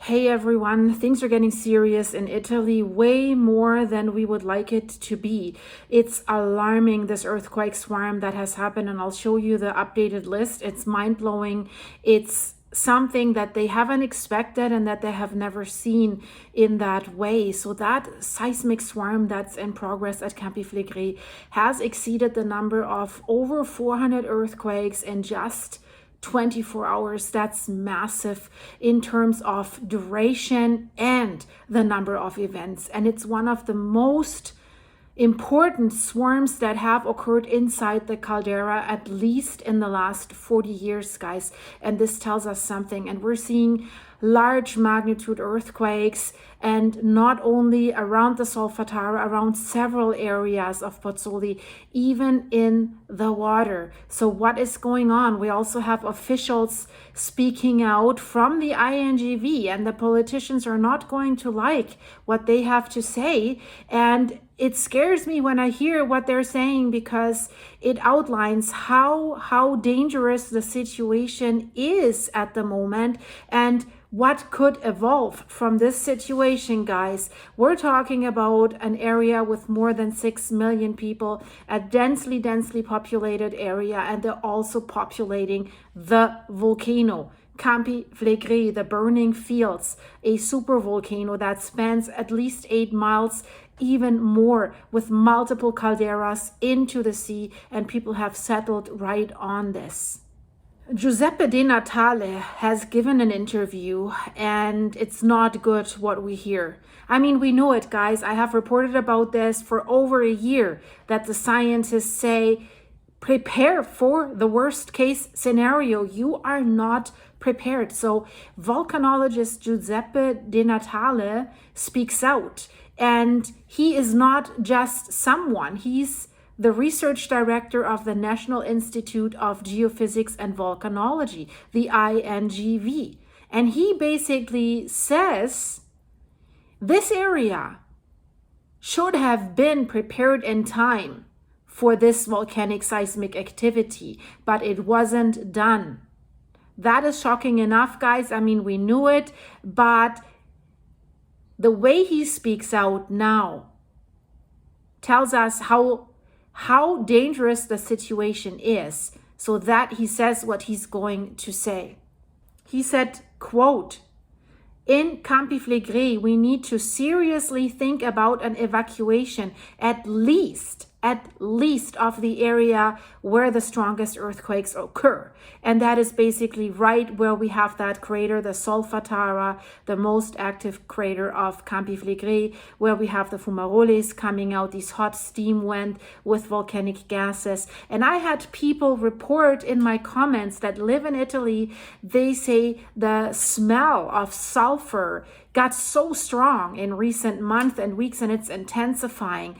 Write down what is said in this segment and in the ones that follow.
Hey everyone, things are getting serious in Italy, way more than we would like it to be. It's alarming, this earthquake swarm that has happened, and I'll show you the updated list. It's mind-blowing. It's something that they haven't expected and that they have never seen in that way. So that seismic swarm that's in progress at Campi Flegrei has exceeded the number of over 400 earthquakes in just 24 hours. That's massive in terms of duration and the number of events. And it's one of the most important swarms that have occurred inside the caldera, at least in the last 40 years, guys. And this tells us something. And we're seeing large magnitude earthquakes, and not only around the Solfatara, around several areas of Pozzuoli, even in the water. So what is going on? We also have officials speaking out from the INGV, and the politicians are not going to like what they have to say. And it scares me when I hear what they're saying, because it outlines how dangerous the situation is at the moment and what could evolve from this situation, guys. We're talking about an area with more than 6 million people, a densely populated area, and they're also populating the volcano. Campi Flegrei, the burning fields, a super volcano that spans at least 8 miles, even more, with multiple calderas into the sea, and people have settled right on this. Giuseppe De Natale has given an interview, and it's not good what we hear. I mean, we know it, guys. I have reported about this for over a year, that the scientists say, prepare for the worst case scenario. You are not prepared. So volcanologist Giuseppe De Natale speaks out, and he is not just someone. He's the research director of the National Institute of Geophysics and Volcanology, the INGV. And he basically says this area should have been prepared in time for this volcanic seismic activity, but it wasn't done. That is shocking enough, guys. I mean, we knew it, but the way he speaks out now tells us how dangerous the situation is, so that he says what he's going to say. He said, quote, "In Campi Flegrei, we need to seriously think about an evacuation, at least of the area where the strongest earthquakes occur." And that is basically right where we have that crater, the Solfatara, the most active crater of Campi Flegrei, where we have the fumaroles coming out, these hot steam wind with volcanic gases. And I had people report in my comments that live in Italy, they say the smell of sulfur got so strong in recent months and weeks, and it's intensifying.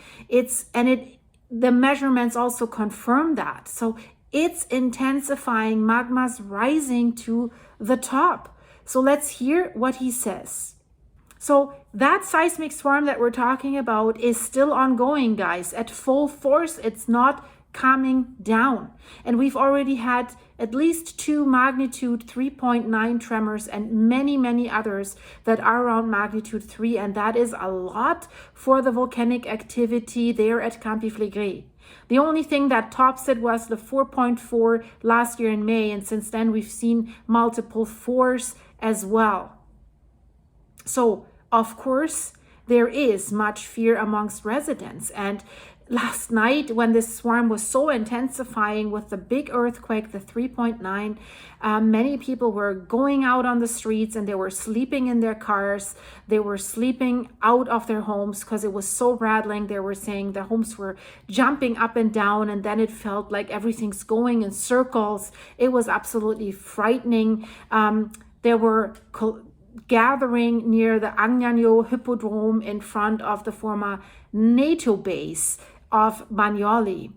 The measurements also confirm that. So it's intensifying, magma's rising to the top. So let's hear what he says. So that seismic swarm that we're talking about is still ongoing, guys, at full force. It's not coming down. And we've already had at least 2 magnitude 3.9 tremors, and many others that are around magnitude 3. And that is a lot for the volcanic activity there at Campi Flegrei. The only thing that tops it was the 4.4 last year in May. And since then, we've seen multiple 4s as well. So, of course, there is much fear amongst residents. And last night, when this swarm was so intensifying with the big earthquake, the 3.9, many people were going out on the streets, and they were sleeping in their cars. They were sleeping out of their homes because it was so rattling. They were saying the homes were jumping up and down, and then it felt like everything's going in circles. It was absolutely frightening. There were gathering near the Agnano Hippodrome in front of the former NATO base of Bagnoli.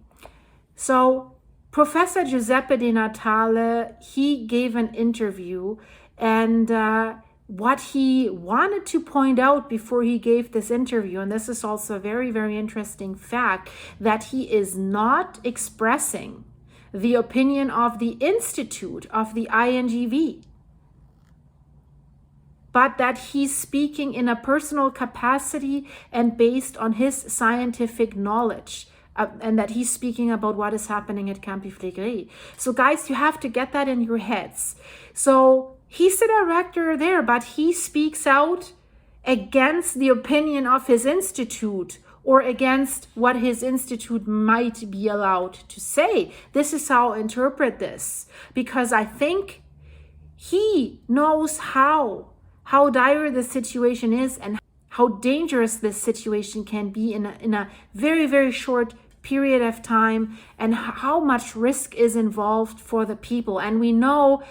So Professor Giuseppe De Natale, he gave an interview, and what he wanted to point out before he gave this interview, and this is also a very interesting fact, that he is not expressing the opinion of the Institute of the INGV. but that he's speaking in a personal capacity and based on his scientific knowledge. And that he's speaking about what is happening at Campi Flegrei. So guys, you have to get that in your heads. So he's the director there, but he speaks out against the opinion of his institute or against what his institute might be allowed to say. This is how I interpret this, because I think he knows how dire the situation is and how dangerous this situation can be in a very, very short period of time, and how much risk is involved for the people. And we know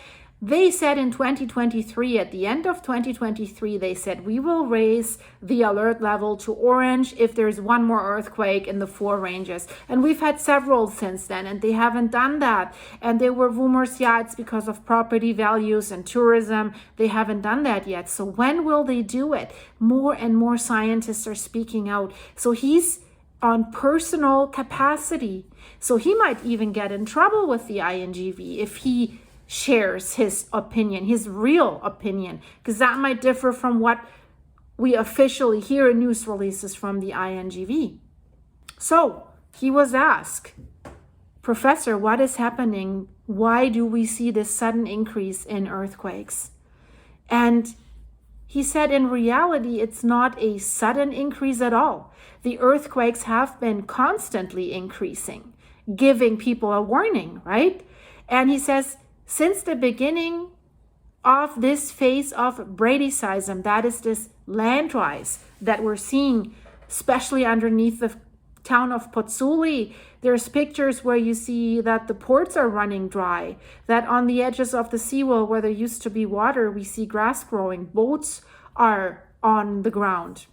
they said in 2023, at the end of 2023, they said, we will raise the alert level to orange if there's one more earthquake in the 4 ranges. And we've had several since then, and they haven't done that. And there were rumors, yeah, it's because of property values and tourism. They haven't done that yet. So when will they do it? More and more scientists are speaking out. So he's on personal capacity. So he might even get in trouble with the INGV if he shares his opinion, his real opinion, because that might differ from what we officially hear in news releases from the INGV. So he was asked, Professor, what is happening? Why do we see this sudden increase in earthquakes? And he said, in reality, it's not a sudden increase at all. The earthquakes have been constantly increasing, giving people a warning, right? And he says, since the beginning of this phase of bradysism, that is this land rise that we're seeing, especially underneath the town of Pozzuoli, there's pictures where you see that the ports are running dry, that on the edges of the seawall where there used to be water, we see grass growing, boats are on the ground.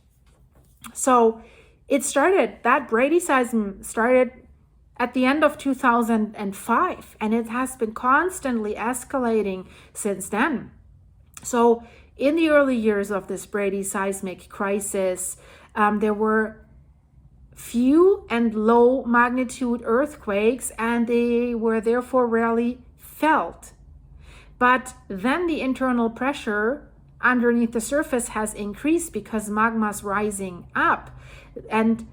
So it started, that bradysism started at the end of 2005, and it has been constantly escalating since then. So in the early years of this bradyseismic crisis, there were few and low magnitude earthquakes, and they were therefore rarely felt. But then the internal pressure underneath the surface has increased because magma's rising up, and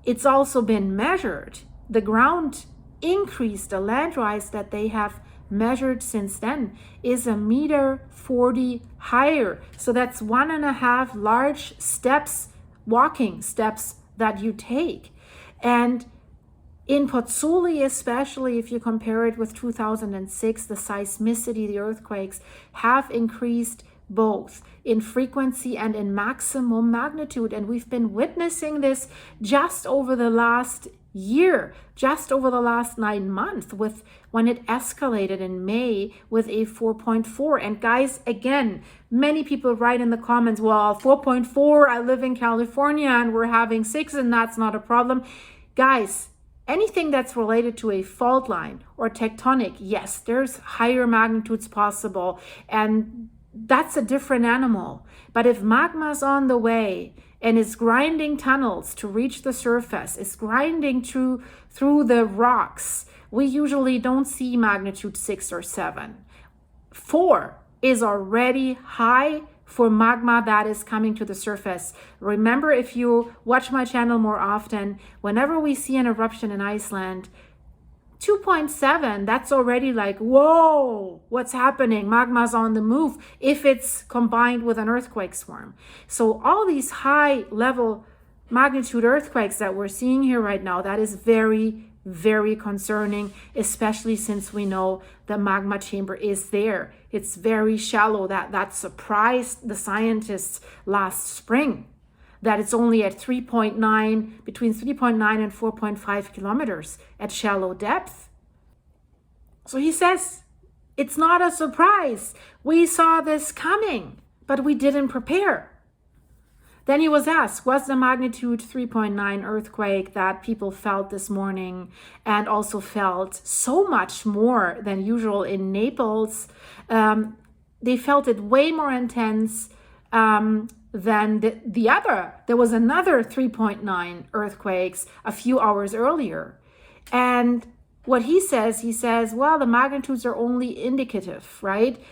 it's also been measured. The ground increase, the land rise that they have measured since then is 1.40 meters higher. So that's 1.5 large steps, walking steps that you take. And in Pozzuoli, especially if you compare it with 2006, the seismicity, the earthquakes have increased both in frequency and in maximum magnitude. And we've been witnessing this just over the last year, just over the last 9 months, with when it escalated in May with a 4.4. And guys, again, many people write in the comments, well, 4.4, I live in California and we're having 6 and that's not a problem. Guys, anything that's related to a fault line or tectonic, yes, there's higher magnitudes possible, and that's a different animal. But if magma's on the way and is grinding tunnels to reach the surface, is grinding through the rocks, we usually don't see magnitude 6 or 7. 4 is already high for magma that is coming to the surface. Remember, if you watch my channel more often, whenever we see an eruption in Iceland, 2.7, that's already like, whoa, what's happening? Magma's on the move if it's combined with an earthquake swarm. So all these high level magnitude earthquakes that we're seeing here right now, that is very, very concerning, especially since we know the magma chamber is there. It's very shallow. That surprised the scientists last spring, that it's only at 3.9, between 3.9 and 4.5 kilometers at shallow depth. So he says, it's not a surprise. We saw this coming, but we didn't prepare. Then he was asked, was the magnitude 3.9 earthquake that people felt this morning and also felt so much more than usual in Naples, they felt it way more intense than the other. There was another 3.9 earthquakes a few hours earlier. And what he says, well, the magnitudes are only indicative, right?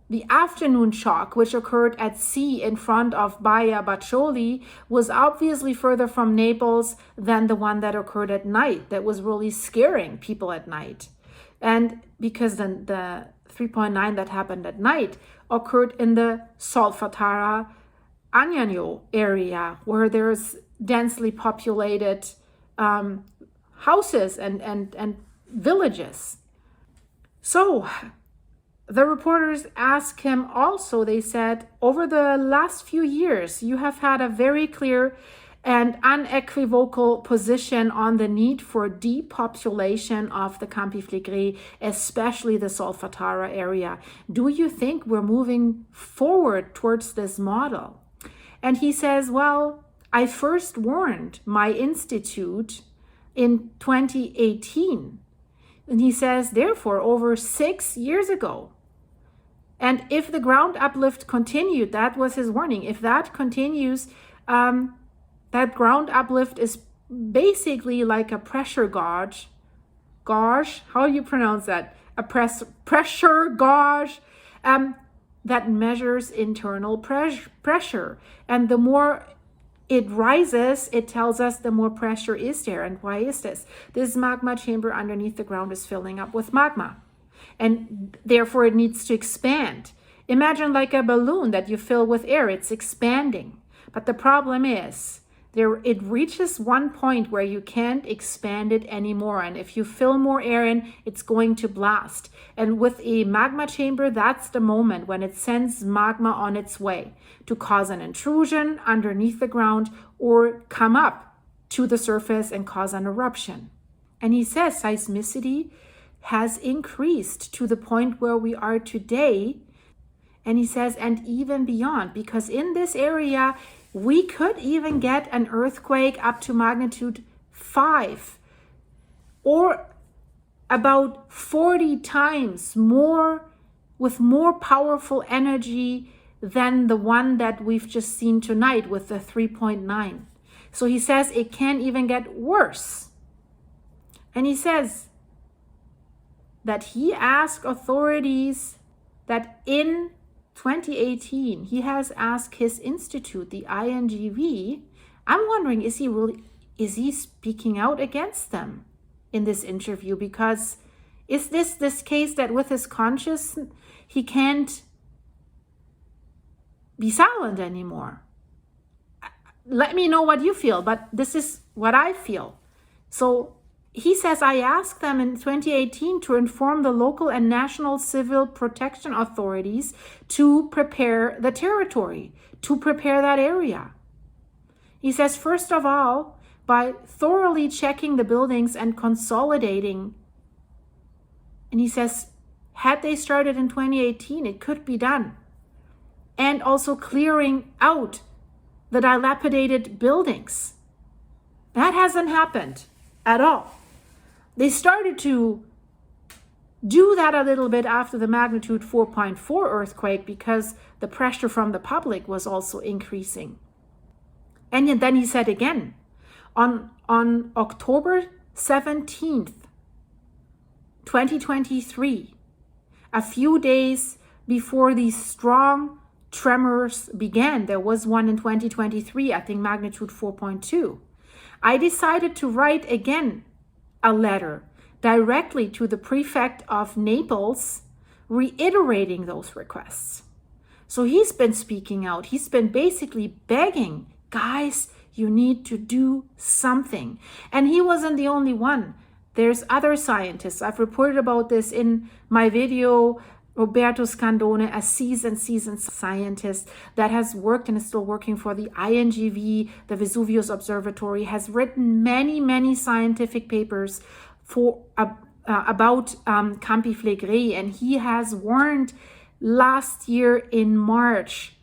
The afternoon shock, which occurred at sea in front of Baia Baccioli, was obviously further from Naples than the one that occurred at night, that was really scaring people at night. And because the 3.9 that happened at night occurred in the Solfatara Agnano area, where there's densely populated houses and villages. So the reporters asked him also, they said, over the last few years, you have had a very clear and unequivocal position on the need for depopulation of the Campi Flegrei, especially the Solfatara area. Do you think we're moving forward towards this model? And he says, well, I first warned my institute in 2018. And he says, therefore, over 6 years ago. And if the ground uplift continued, that was his warning. If that continues, that ground uplift is basically like a pressure gauge. Gauge, how do you pronounce that? A pressure gauge that measures internal pressure. And the more it rises, it tells us the more pressure is there. And why is this? This magma chamber underneath the ground is filling up with magma. And therefore it needs to expand. Imagine like a balloon that you fill with air, it's expanding. But the problem is, it reaches one point where you can't expand it anymore. And if you fill more air in, it's going to blast. And with a magma chamber, that's the moment when it sends magma on its way to cause an intrusion underneath the ground or come up to the surface and cause an eruption. And he says seismicity has increased to the point where we are today. And he says, and even beyond, because in this area, we could even get an earthquake up to magnitude 5 or about 40 times more, with more powerful energy than the one that we've just seen tonight with the 3.9. So he says it can even get worse. And he says that he asked authorities that in 2018, he has asked his institute, the INGV. I'm wondering, is he speaking out against them in this interview? Because is this case that with his conscience, he can't be silent anymore? Let me know what you feel, but this is what I feel. So he says, I asked them in 2018 to inform the local and national civil protection authorities to prepare the territory, to prepare that area. He says, first of all, by thoroughly checking the buildings and consolidating. And he says, had they started in 2018, it could be done. And also clearing out the dilapidated buildings. That hasn't happened at all. They started to do that a little bit after the magnitude 4.4 earthquake because the pressure from the public was also increasing. And then he said again, on October 17th, 2023, a few days before these strong tremors began, there was one in 2023, I think magnitude 4.2, I decided to write again a letter directly to the prefect of Naples, reiterating those requests. So he's been speaking out. He's been basically begging, guys, you need to do something. And he wasn't the only one. There's other scientists. I've reported about this in my video. Roberto Scandone, a seasoned scientist that has worked and is still working for the INGV, the Vesuvius Observatory, has written many scientific papers about Campi Flegrei, and he has warned last year in March,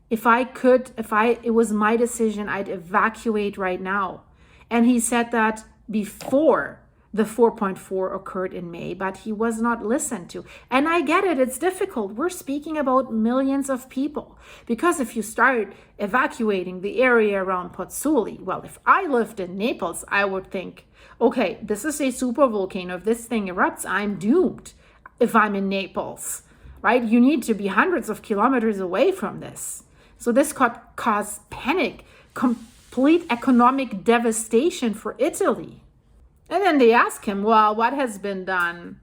if it was my decision, I'd evacuate right now. And he said that before the 4.4 occurred in May, but he was not listened to. And I get it, it's difficult. We're speaking about millions of people. Because if you start evacuating the area around Pozzuoli, well, if I lived in Naples, I would think, okay, this is a supervolcano. If this thing erupts, I'm doomed if I'm in Naples. right? You need to be hundreds of kilometers away from this. So this could cause panic, complete economic devastation for Italy. And then they ask him, well, what has been done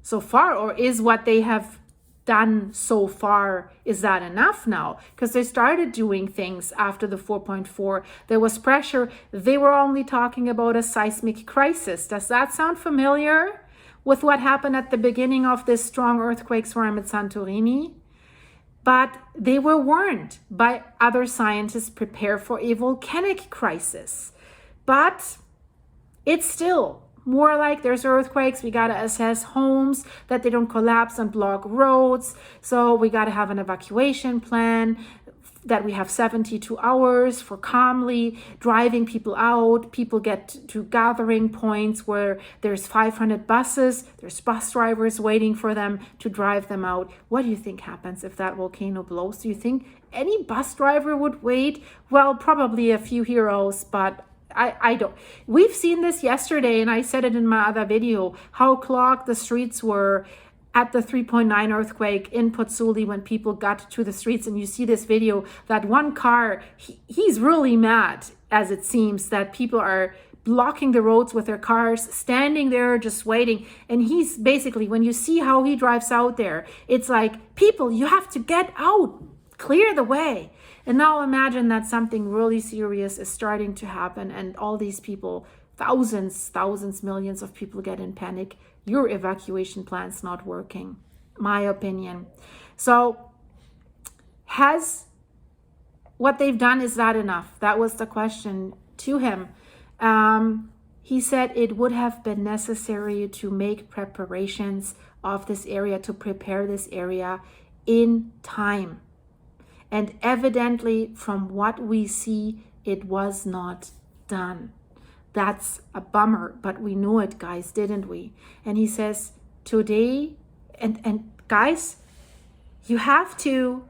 so far? Or is what they have done so far, is that enough now? Because they started doing things after the 4.4. There was pressure. They were only talking about a seismic crisis. Does that sound familiar with what happened at the beginning of this strong earthquake swarm at Santorini? But they were warned by other scientists, prepare for a volcanic crisis. But it's still more like there's earthquakes, we got to assess homes that they don't collapse and block roads. So we got to have an evacuation plan, that we have 72 hours for calmly driving people out. People get to gathering points where there's 500 buses, there's bus drivers waiting for them to drive them out. What do you think happens if that volcano blows? Do you think any bus driver would wait? Well, probably a few heroes, but I don't. We've seen this yesterday, and I said it in my other video, how clogged the streets were at the 3.9 earthquake in Pozzuoli when people got to the streets. And you see this video, that one car, he's really mad, as it seems, that people are blocking the roads with their cars, standing there just waiting. And he's basically, when you see how he drives out there, it's like, people, you have to get out, clear the way. And now imagine that something really serious is starting to happen, and all these people, thousands, millions of people get in panic. Your evacuation plan's not working, my opinion. So has what they've done, is that enough? That was the question to him. He said it would have been necessary to make preparations of this area, to prepare this area in time. And evidently, from what we see, it was not done. That's a bummer, but we knew it, guys, didn't we? And he says, today, and guys, you have to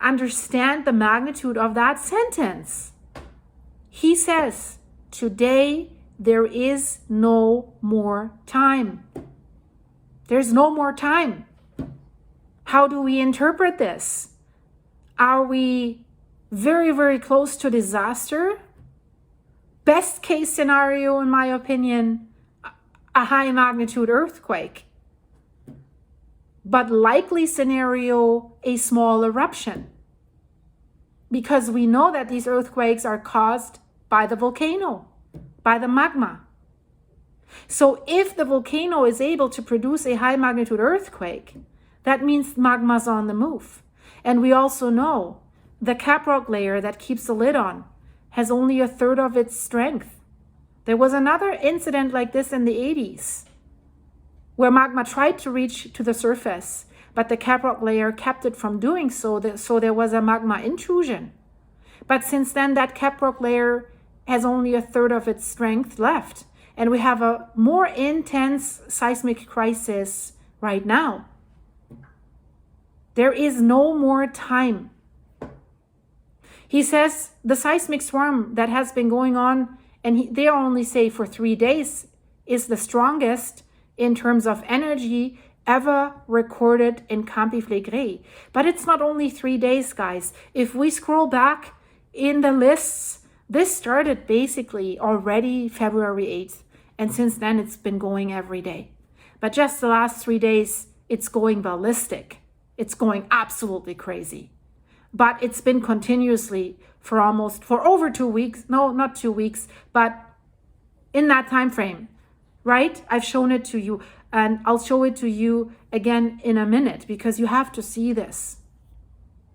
understand the magnitude of that sentence. He says, today, there is no more time. There's no more time. How do we interpret this? Are we very, very close to disaster? Best case scenario, in my opinion, a high magnitude earthquake. But likely scenario, a small eruption. Because we know that these earthquakes are caused by the volcano, by the magma. So if the volcano is able to produce a high magnitude earthquake, that means magma's on the move. And we also know the caprock layer that keeps the lid on has only a third of its strength. There was another incident like this in the 80s where magma tried to reach to the surface, but the caprock layer kept it from doing so, so there was a magma intrusion. But since then, that caprock layer has only a third of its strength left, and we have a more intense seismic crisis right now. There is no more time. He says the seismic swarm that has been going on, and they only say for 3 days, is the strongest in terms of energy ever recorded in Campi Flegrei. But it's not only 3 days, guys. If we scroll back in the lists, this started basically already February 8th. And since then, it's been going every day. But just the last 3 days, it's going ballistic. It's going absolutely crazy. But it's been continuously for over 2 weeks. No, not 2 weeks, but in that time frame, right? I've shown it to you, and I'll show it to you again in a minute because you have to see this.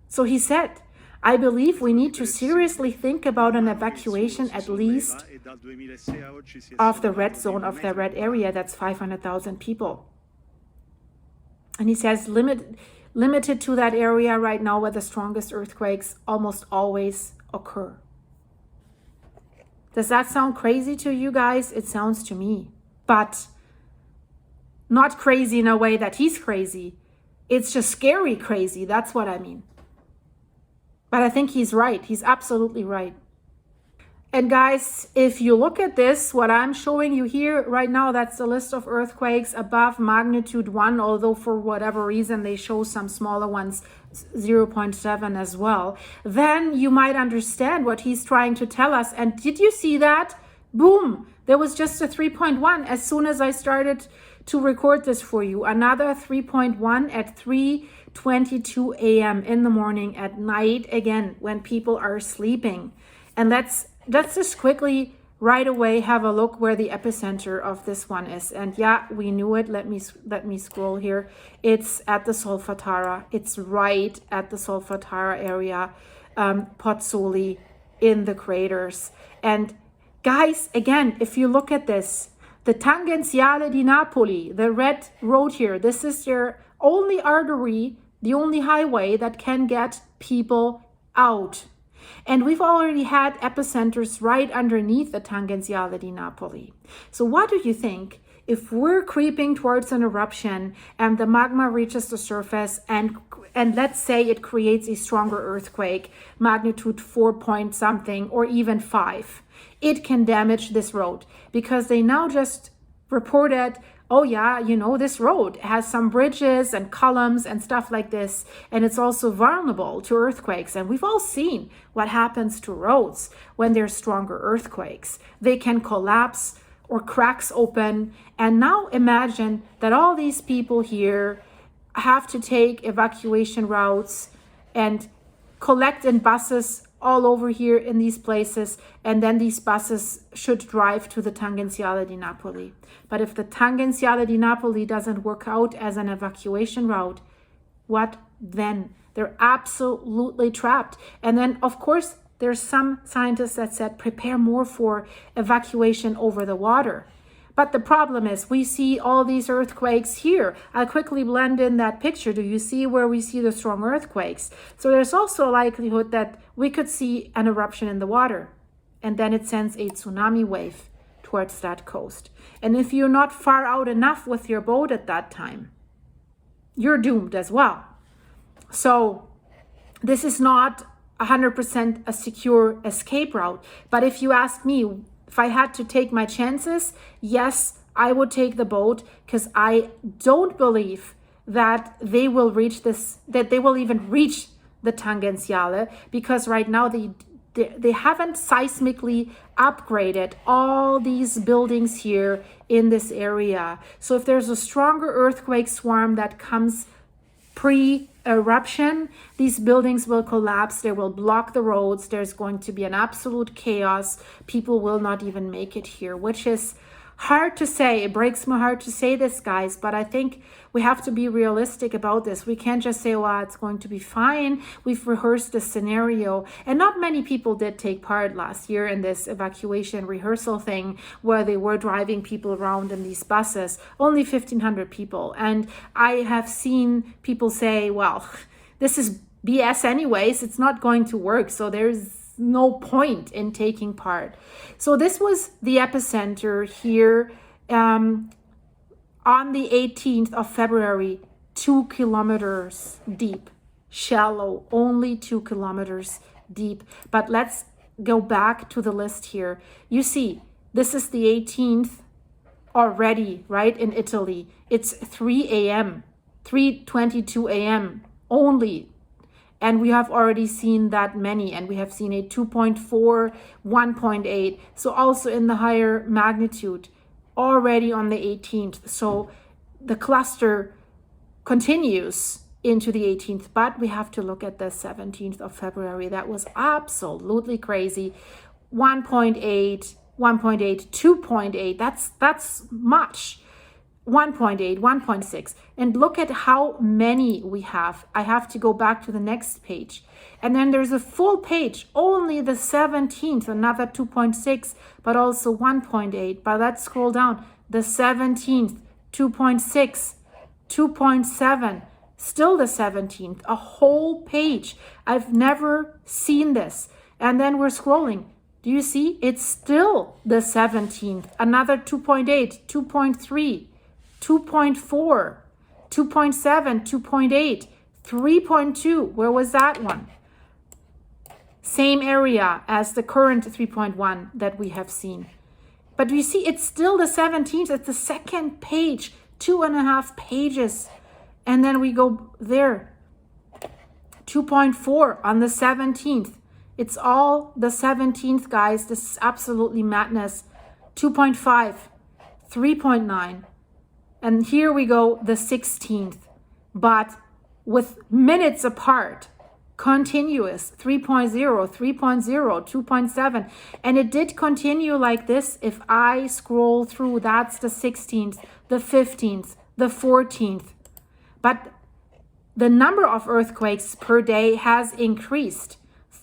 So he said, I believe we need to seriously think about an evacuation at least of the red zone, of the red area. That's 500,000 people. And he says limited to that area right now where the strongest earthquakes almost always occur. Does that sound crazy to you guys? It sounds to me. But not crazy in a way that he's crazy. It's just scary crazy. That's what I mean. But I think he's right. He's absolutely right. And guys, if you look at this, what I'm showing you here right now, that's the list of earthquakes above magnitude 1, although for whatever reason they show some smaller ones, 0.7 as well. Then you might understand what he's trying to tell us. And did you see that? Boom! There was just a 3.1 as soon as I started to record this for you. Another 3.1 at 3:22 a.m. in the morning, at night, again, when people are sleeping. And let's just quickly right away have a look where the epicenter of this one is. And yeah, we knew it. Let me scroll here. It's at the Solfatara. It's right at the Solfatara area, Pozzuoli, in the craters. And guys, again, if you look at this, the Tangenziale di Napoli, the red road here, this is their only artery, the only highway that can get people out. And we've already had epicenters right underneath the Tangenziale di Napoli. So what do you think if we're creeping towards an eruption and the magma reaches the surface and let's say it creates a stronger earthquake, magnitude 4 point something or even 5, it can damage this road because they now just reported, oh yeah, you know, this road has some bridges and columns and stuff like this, and it's also vulnerable to earthquakes. And we've all seen what happens to roads when there's stronger earthquakes. They can collapse or cracks open. And now imagine that all these people here have to take evacuation routes and collect in buses all over here in these places, and then these buses should drive to the Tangenziale di Napoli. But if the Tangenziale di Napoli doesn't work out as an evacuation route, what then? They're absolutely trapped. And then, of course, there's some scientists that said prepare more for evacuation over the water. But the problem is we see all these earthquakes here. I'll quickly blend in that picture. Do you see where we see the strong earthquakes? So there's also a likelihood that we could see an eruption in the water. And then it sends a tsunami wave towards that coast. And if you're not far out enough with your boat at that time, you're doomed as well. So this is not 100% a secure escape route. But if you ask me, if I had to take my chances, yes, I would take the boat, because I don't believe that they will reach this, that they will even reach the Tangenziale, because right now they haven't seismically upgraded all these buildings here in this area. So if there's a stronger earthquake swarm that comes pre-eruption, these buildings will collapse, they will block the roads, there's going to be an absolute chaos, people will not even make it here, which is hard to say. It breaks my heart to say this, guys, but I think we have to be realistic about this. We can't just say, well, it's going to be fine. We've rehearsed the scenario. And not many people did take part last year in this evacuation rehearsal thing where they were driving people around in these buses. Only 1,500 people. And I have seen people say, well, this is BS anyways. It's not going to work. So there's no point in taking part. So this was the epicenter here on the 18th of February, 2 kilometers deep, shallow, only 2 kilometers deep. But let's go back to the list here. You see, this is the 18th already, right, in Italy. It's 3 a.m., 3:22 a.m. only. And we have already seen that many, and we have seen a 2.4, 1.8. So also in the higher magnitude already on the 18th. So the cluster continues into the 18th, but we have to look at the 17th of February. That was absolutely crazy. 1.8, 1.8, 2.8. That's much. 1.8, 1.6. And look at how many we have. I have to go back to the next page. And then there's a full page, only the 17th, another 2.6, but also 1.8. But let's scroll down. The 17th, 2.6, 2.7, still the 17th, a whole page. I've never seen this. And then we're scrolling. Do you see? It's still the 17th, another 2.8, 2.3. 2.4, 2.7, 2.8, 3.2. Where was that one? Same area as the current 3.1 that we have seen. But you see, it's still the 17th. It's the second page, 2.5 pages. And then we go there. 2.4 on the 17th. It's all the 17th, guys. This is absolutely madness. 2.5, 3.9. And here we go, the 16th. But with minutes apart, continuous, 3.0, 3.0, 2.7. And it did continue like this. If I scroll through, that's the 16th, the 15th, the 14th. But the number of earthquakes per day has increased.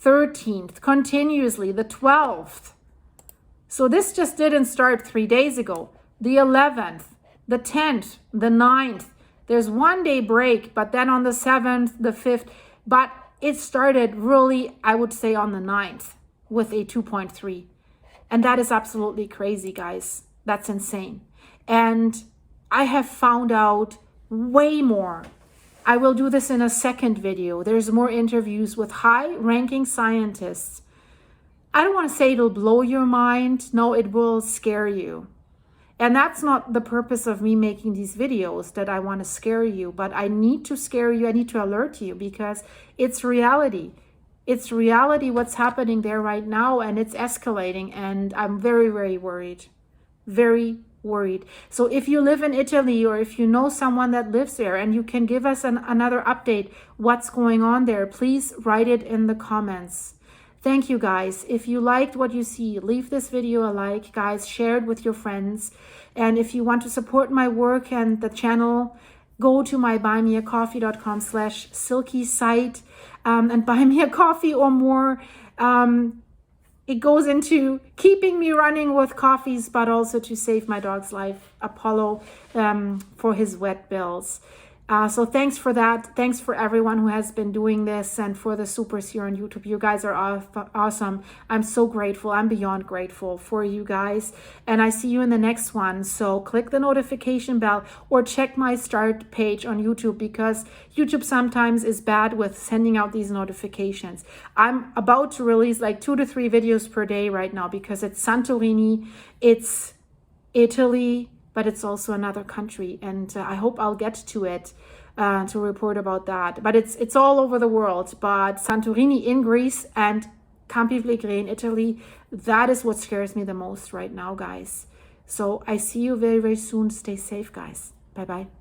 13th, continuously, the 12th. So this just didn't start 3 days ago. The 11th, the 10th, the 9th. There's 1 day break, but then on the 7th, the 5th. But it started really, I would say, on the 9th with a 2.3. And that is absolutely crazy, guys. That's insane. And I have found out way more. I will do this in a second video. There's more interviews with high-ranking scientists. I don't want to say it'll blow your mind. No, it will scare you. And that's not the purpose of me making these videos, that I want to scare you. But I need to scare you. I need to alert you because it's reality. It's reality what's happening there right now, and it's escalating. And I'm very, very worried. Very worried. So if you live in Italy, or if you know someone that lives there and you can give us another update, what's going on there, please write it in the comments. Thank you, guys. If you liked what you see, leave this video a like, guys. Share it with your friends. And if you want to support my work and the channel, go to my buymeacoffee.com/silky site and buy me a coffee or more. It goes into keeping me running with coffees, but also to save my dog's life, Apollo, for his vet bills. So thanks for that. Thanks for everyone who has been doing this, and for the supers here on YouTube. You guys are awesome. I'm so grateful. I'm beyond grateful for you guys. And I see you in the next one. So click the notification bell or check my start page on YouTube, because YouTube sometimes is bad with sending out these notifications. I'm about to release like 2 to 3 videos per day right now, because it's Santorini, it's Italy, but it's also another country, and I hope I'll get to it to report about that. But it's all over the world. But Santorini in Greece and Campi Flegrei in Italy, that is what scares me the most right now, guys. So I see you very, very soon. Stay safe, guys. Bye-bye.